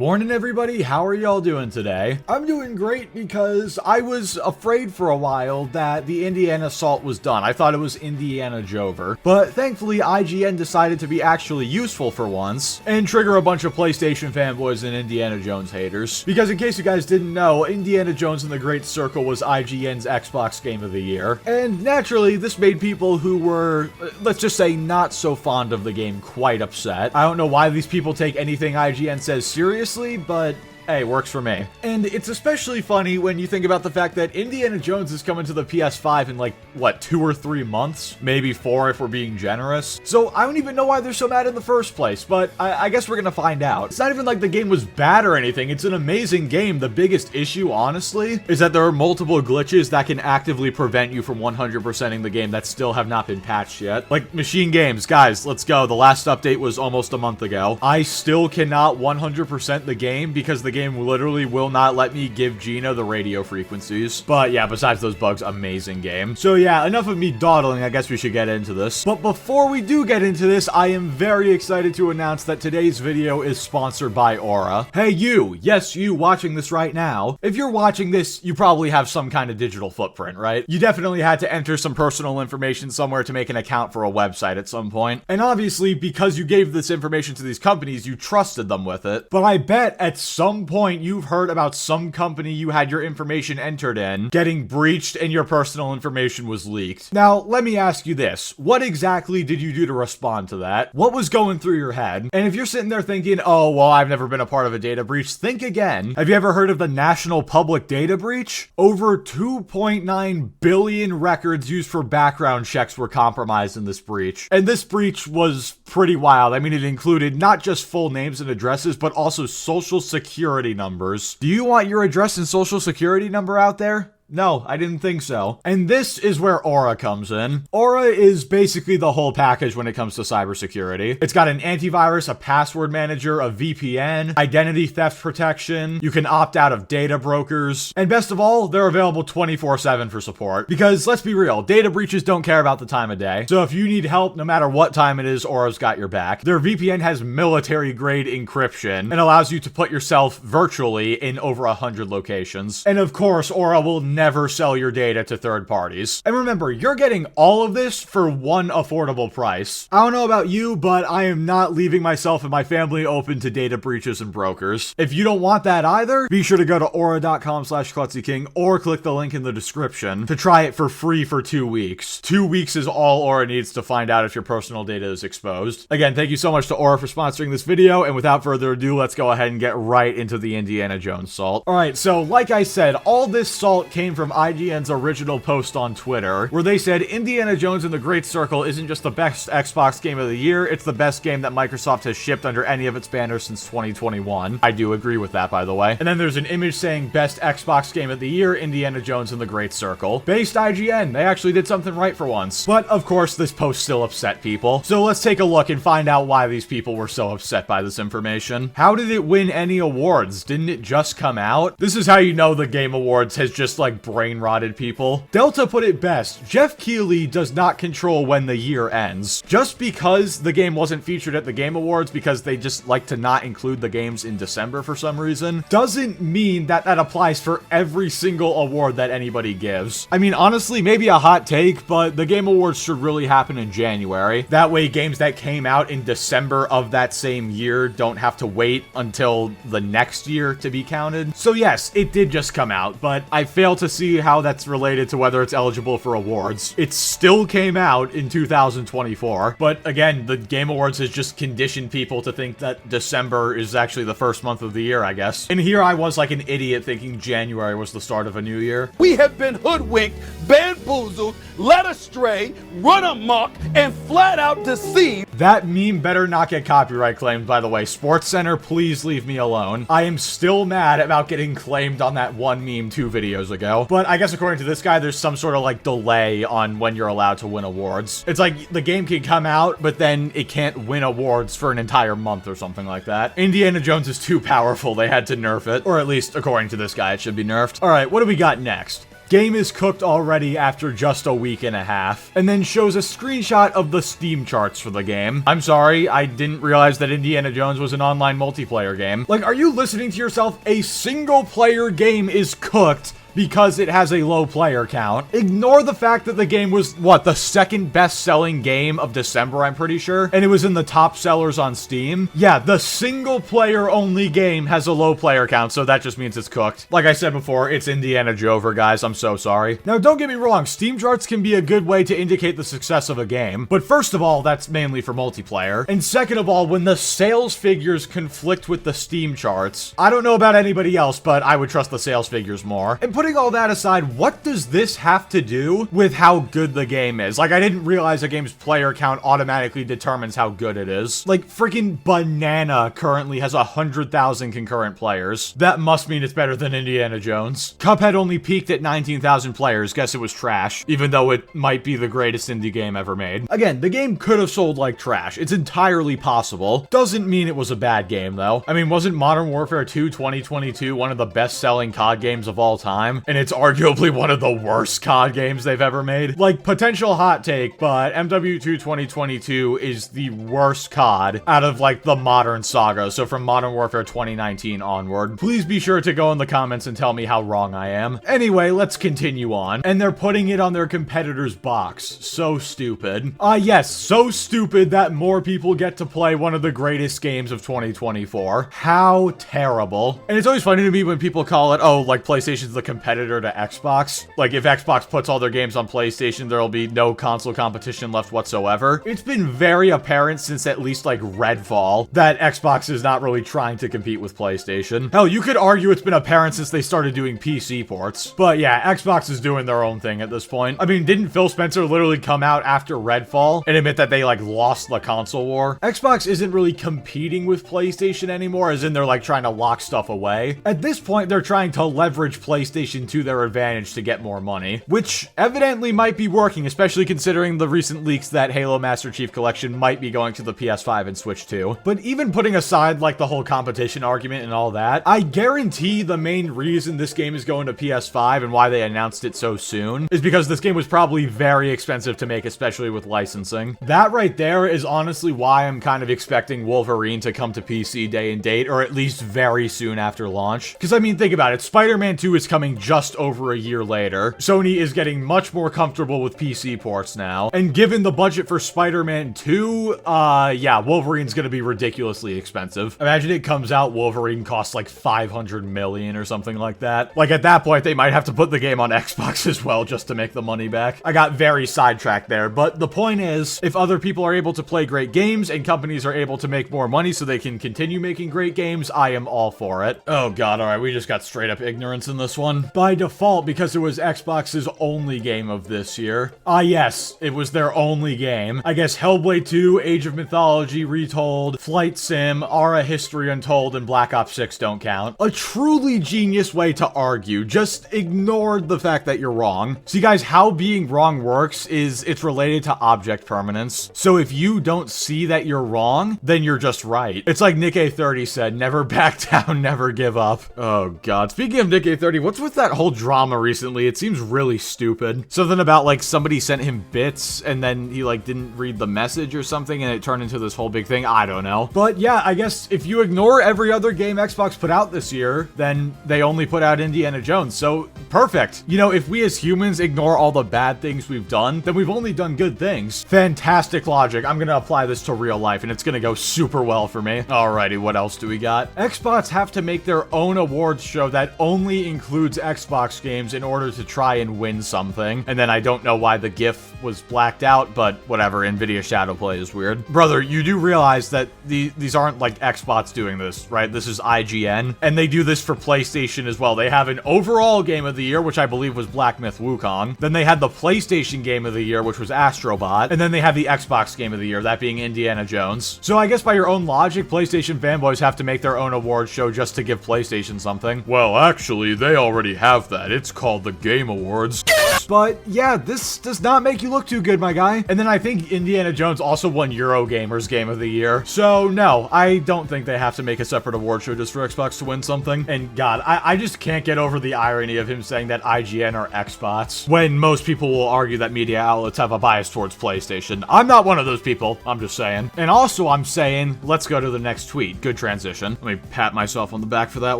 Morning, everybody. How are y'all doing today? I'm doing great because I was afraid for a while that the Indiana Assault was done. I thought it was Indiana Jover. But thankfully, IGN decided to be actually useful for once and trigger a bunch of PlayStation fanboys and Indiana Jones haters. Because in case you guys didn't know, Indiana Jones and the Great Circle was IGN's Xbox Game of the Year. And naturally, this made people who were, let's just say, not so fond of the game quite upset. I don't know why these people take anything IGN says seriously, but hey, works for me. And it's especially funny when you think about the fact that Indiana Jones is coming to the PS5 in like, what, 2 or 3 months? Maybe 4 if we're being generous. So I don't even know why they're so mad in the first place, but I guess we're gonna find out. It's not even like the game was bad or anything. It's an amazing game. The biggest issue, honestly, is that there are multiple glitches that can actively prevent you from 100%ing the game that still have not been patched yet. Like Machine Games, guys, let's go. The last update was almost a month ago. I still cannot 100% the game because the game literally will not let me give Gina the radio frequencies. But yeah, besides those bugs, amazing game. So yeah, enough of me dawdling. I guess we should get into this. But before we do get into this, I am very excited to announce that today's video is sponsored by Aura. Hey you, yes you watching this right now. If you're watching this, you probably have some kind of digital footprint, right? You definitely had to enter some personal information somewhere to make an account for a website at some point. And obviously, because you gave this information to these companies, you trusted them with it. But I bet at some point you've heard about some company you had your information entered in getting breached and your personal information was leaked. Now, let me ask you this. What exactly did you do to respond to that? What was going through your head? And if you're sitting there thinking, oh, well, I've never been a part of a data breach, think again. Have you ever heard of the National Public Data Breach? Over 2.9 billion records used for background checks were compromised in this breach. And this breach was pretty wild. I mean, it included not just full names and addresses, but also social security numbers. Do you want your address and social security number out there? No, I didn't think so. And this is where Aura comes in. Aura is basically the whole package when it comes to cybersecurity. It's got an antivirus, a password manager, a VPN, identity theft protection. You can opt out of data brokers. And best of all, they're available 24/7 for support. Because let's be real, data breaches don't care about the time of day. So if you need help, no matter what time it is, Aura's got your back. Their VPN has military-grade encryption and allows you to put yourself virtually in over 100 locations. And of course, Aura will never sell your data to third parties. And remember, you're getting all of this for one affordable price. I don't know about you, but I am not leaving myself and my family open to data breaches and brokers. If you don't want that either, be sure to go to aura.com/klutzyking or click the link in the description to try it for free for 2 weeks. 2 weeks is all Aura needs to find out if your personal data is exposed. Again, thank you so much to Aura for sponsoring this video, and without further ado, let's go ahead and get right into the Indiana Jones salt. Alright, so like I said, all this salt came from IGN's original post on Twitter, where they said Indiana Jones and the Great Circle isn't just the best Xbox game of the year, it's the best game that Microsoft has shipped under any of its banners since 2021. I do agree with that, by the way. And then there's an image saying best Xbox game of the year, Indiana Jones and the Great Circle. Based IGN, they actually did something right for once. But of course, this post still upset people. So let's take a look and find out why these people were so upset by this information. How did it win any awards? Didn't it just come out? This is how you know the Game Awards has just like brain-rotted people. Delta put it best. Jeff Keighley does not control when the year ends. Just because the game wasn't featured at the Game Awards because they just like to not include the games in December for some reason, doesn't mean that that applies for every single award that anybody gives. I mean, honestly, maybe a hot take, but the Game Awards should really happen in January. That way, games that came out in December of that same year don't have to wait until the next year to be counted. So yes, it did just come out, but I fail to see how that's related to whether it's eligible for awards. It still came out in 2024, but again, the Game Awards has just conditioned people to think that December is actually the first month of the year, I guess. And here I was like an idiot thinking January was the start of a new year. We have been hoodwinked, bamboozled, led astray, run amok, and flat out deceived. That meme better not get copyright claimed, by the way. SportsCenter, please leave me alone. I am still mad about getting claimed on that one meme 2 videos ago. But I guess according to this guy, there's some sort of like delay on when you're allowed to win awards. It's like the game can come out, but then it can't win awards for an entire month or something like that. Indiana Jones is too powerful. They had to nerf it. Or at least, according to this guy, it should be nerfed. All right, what do we got next? game is cooked already after just a week and a half, and then shows a screenshot of the Steam charts for the game. I'm sorry, I didn't realize that Indiana Jones was an online multiplayer game. Like, are you listening to yourself? A single player game is cooked because it has a low player count. Ignore the fact that the game was, what, the second best-selling game of December, I'm pretty sure, and it was in the top sellers on Steam. Yeah, the single-player-only game has a low player count, so that just means it's cooked. Like I said before, it's Indiana Jover, guys. I'm so sorry. Now, don't get me wrong, Steam charts can be a good way to indicate the success of a game, but first of all, that's mainly for multiplayer, and second of all, when the sales figures conflict with the Steam charts, I don't know about anybody else, but I would trust the sales figures more. And putting all that aside, what does this have to do with how good the game is? Like, I didn't realize a game's player count automatically determines how good it is. Like, freaking Banana currently has 100,000 concurrent players. That must mean it's better than Indiana Jones. Cuphead only peaked at 19,000 players. Guess it was trash, even though it might be the greatest indie game ever made. Again, the game could have sold like trash. It's entirely possible. Doesn't mean it was a bad game, though. I mean, wasn't Modern Warfare 2 2022 one of the best-selling COD games of all time? And it's arguably one of the worst COD games they've ever made. Like, potential hot take, but MW2 2022 is the worst COD out of, like, the modern saga, so from Modern Warfare 2019 onward. Please be sure to go in the comments and tell me how wrong I am. Anyway, let's continue on. And they're putting it on their competitor's box. So stupid. Yes, so stupid that more people get to play one of the greatest games of 2024. How terrible. And it's always funny to me when people call it, oh, like, PlayStation's the competitor to Xbox. Like, if Xbox puts all their games on PlayStation, there'll be no console competition left whatsoever. It's been very apparent since at least, like, Redfall that Xbox is not really trying to compete with PlayStation. Hell, you could argue it's been apparent since they started doing PC ports. But yeah, Xbox is doing their own thing at this point. I mean, didn't Phil Spencer literally come out after Redfall and admit that they, like, lost the console war? Xbox isn't really competing with PlayStation anymore, as in they're, like, trying to lock stuff away. At this point, they're trying to leverage PlayStation to their advantage to get more money, which evidently might be working, especially considering the recent leaks that Halo Master Chief Collection might be going to the PS5 and Switch 2. But even putting aside, like, the whole competition argument and all that, I guarantee the main reason this game is going to PS5 and why they announced it so soon is because this game was probably very expensive to make, especially with licensing. That right there is honestly why I'm kind of expecting Wolverine to come to PC day and date, or at least very soon after launch. Because, I mean, think about it, Spider-Man 2 is coming just over a year later. Sony is getting much more comfortable with PC ports now, and given the budget for Spider-Man 2, yeah, Wolverine's gonna be ridiculously expensive. Imagine it comes out, Wolverine costs like 500 million or something like that. Like, at that point, they might have to put the game on Xbox as well just to make the money back. I got very sidetracked there, but the point is, if other people are able to play great games and companies are able to make more money so they can continue making great games, I am all for it. Oh god, alright, we just got straight up ignorance in this one. By default, because it was Xbox's only game of this year. Yes, it was their only game. I guess Hellblade 2, Age of Mythology Retold, Flight Sim, Ara History Untold, and Black Ops 6 don't count. A truly genius way to argue. Just ignore the fact that you're wrong. See guys, how being wrong works is it's related to object permanence. So if you don't see that you're wrong, then you're just right. It's like Nick A30 said, never back down, never give up. Oh god. Speaking of Nick A30, what's with that whole drama recently? It seems really stupid. Something about like somebody sent him bits and then he like didn't read the message or something and it turned into this whole big thing. I don't know. But yeah, I guess if you ignore every other game Xbox put out this year, then they only put out Indiana Jones. So perfect. You know, if we as humans ignore all the bad things we've done, then we've only done good things. Fantastic logic. I'm gonna apply this to real life and it's gonna go super well for me. Alrighty, what else do we got? Xbox have to make their own awards show that only includes Xbox games in order to try and win something. And then I don't know why the GIF was blacked out, but whatever, NVIDIA Shadowplay is weird. Brother, you do realize that these aren't like Xbox doing this, right? This is IGN, and they do this for PlayStation as well. They have an overall game of the year, which I believe was Black Myth Wukong. Then they had the PlayStation game of the year, which was Astrobot. And then they have the Xbox game of the year, that being Indiana Jones. So I guess by your own logic, PlayStation fanboys have to make their own awards show just to give PlayStation something. Well, actually, they already have that. It's called the Game Awards. games. But yeah, this does not make you look too good, my guy. And then I think Indiana Jones also won Eurogamer's Game of the Year. So no, I don't think they have to make a separate award show just for Xbox to win something. And God, I just can't get over the irony of him saying that IGN are Xbox when most people will argue that media outlets have a bias towards PlayStation. I'm not one of those people, I'm just saying. And also I'm saying, let's go to the next tweet. Good transition. Let me pat myself on the back for that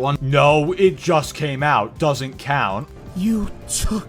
one. No, it just came out. Doesn't count. You took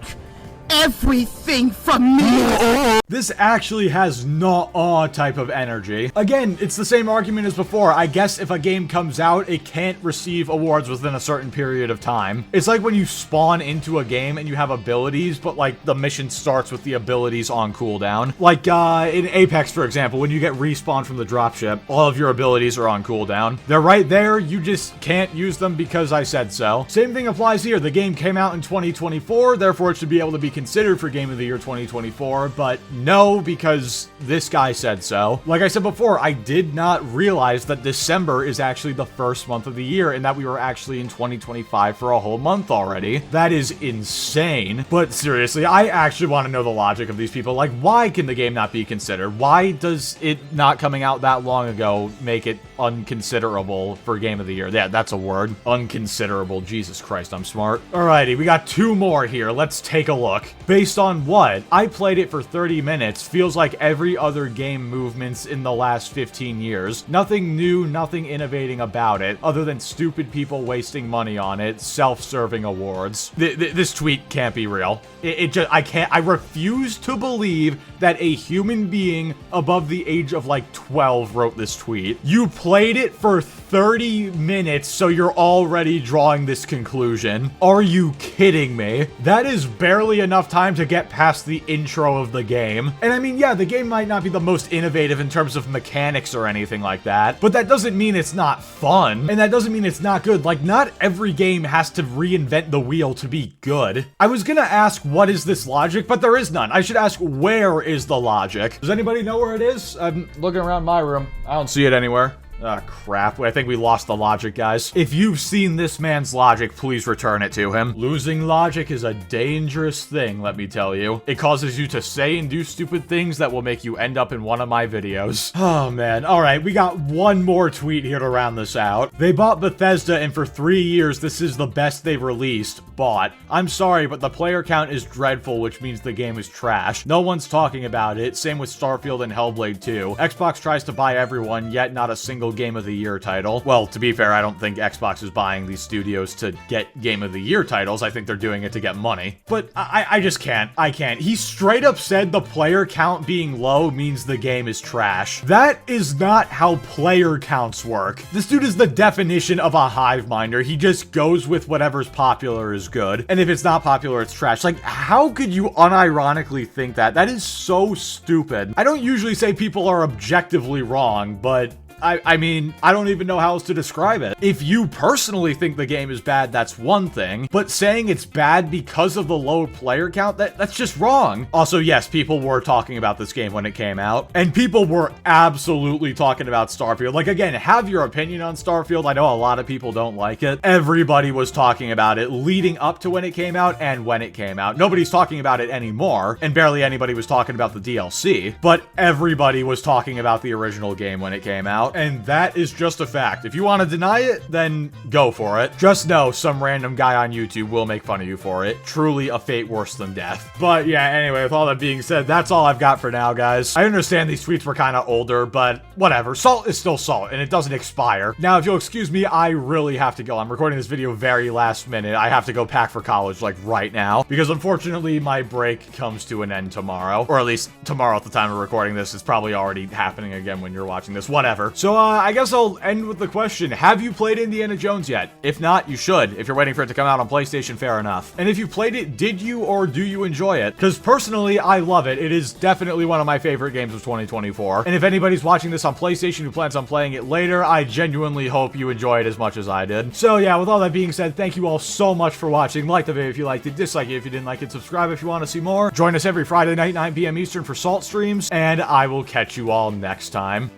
everything from me. This actually has not type of energy. Again, it's the same argument as before. I guess if a game comes out, it can't receive awards within a certain period of time. It's like when you spawn into a game and you have abilities, but like the mission starts with the abilities on cooldown. Like in Apex, for example, when you get respawned from the dropship, all of your abilities are on cooldown. They're right there, you just can't use them because I said so. Same thing applies here. The game came out in 2024, therefore it should be able to be considered for Game of the Year 2024, but no, because this guy said so. Like I said before, I did not realize that December is actually the first month of the year and that we were actually in 2025 for a whole month already. That is insane. But seriously, I actually want to know the logic of these people. Like, why can the game not be considered? Why does it not coming out that long ago make it unconsiderable for Game of the Year? Yeah, that's a word. Unconsiderable. Jesus Christ, I'm smart. Alrighty, we got two more here. Let's take a look. Based on what? I played it for 30 minutes. Feels like every other game movements in the last 15 years. Nothing new, nothing innovating about it, other than stupid people wasting money on it, self-serving awards. This tweet can't be real. I refuse to believe that a human being above the age of like 12 wrote this tweet. You played it for 30 minutes, so you're already drawing this conclusion. Are you kidding me? That is barely enough time to get past the intro of the game. And I mean, yeah, the game might not be the most innovative in terms of mechanics or anything like that, but that doesn't mean it's not fun, and that doesn't mean it's not good. Like, not every game has to reinvent the wheel to be good. I was gonna ask, what is this logic? But there is none. I should ask, where is the logic? Does anybody know where it is? I'm looking around my room. I don't see it anywhere. Ah, crap. I think we lost the logic, guys. If you've seen this man's logic, please return it to him. Losing logic is a dangerous thing, let me tell you. It causes you to say and do stupid things that will make you end up in one of my videos. Oh, man. All right, we got one more tweet here to round this out. They bought Bethesda, and for 3 years, this is the best they've released. Bought. I'm sorry, but the player count is dreadful, which means the game is trash. No one's talking about it. Same with Starfield and Hellblade 2. Xbox tries to buy everyone, yet not a single Game of the Year title. Well, to be fair, I don't think Xbox is buying these studios to get Game of the Year titles. I think they're doing it to get money. But I just can't. I can't. He straight up said the player count being low means the game is trash. That is not how player counts work. This dude is the definition of a hive minder. He just goes with whatever's popular is good. And if it's not popular, it's trash. Like, how could you unironically think that? That is so stupid. I don't usually say people are objectively wrong, but I mean, I don't even know how else to describe it. If you personally think the game is bad, that's one thing, but saying it's bad because of the low player count, that's just wrong. Also, yes, people were talking about this game when it came out, and people were absolutely talking about Starfield. Like, again, have your opinion on Starfield. I know a lot of people don't like it. Everybody was talking about it leading up to when it came out and when it came out. Nobody's talking about it anymore, and barely anybody was talking about the DLC, but everybody was talking about the original game when it came out. And that is just a fact. If you want to deny it, then go for it. Just know some random guy on YouTube will make fun of you for it. Truly a fate worse than death. But yeah, anyway, with all that being said, that's all I've got for now, guys. I understand these tweets were kind of older, but whatever. Salt is still salt, and it doesn't expire. Now, if you'll excuse me, I really have to go. I'm recording this video very last minute. I have to go pack for college, like, right now, because unfortunately, my break comes to an end tomorrow. Or at least tomorrow at the time of recording this. It's probably already happening again when you're watching this. Whatever. So, I guess I'll end with the question, have you played Indiana Jones yet? If not, you should. If you're waiting for it to come out on PlayStation, fair enough. And if you played it, did you or do you enjoy it? Because personally, I love it. It is definitely one of my favorite games of 2024. And if anybody's watching this on PlayStation who plans on playing it later, I genuinely hope you enjoy it as much as I did. So yeah, with all that being said, thank you all so much for watching. Like the video if you liked it, dislike it if you didn't like it, subscribe if you want to see more. Join us every Friday night, 9 p.m. Eastern for Salt streams, and I will catch you all next time.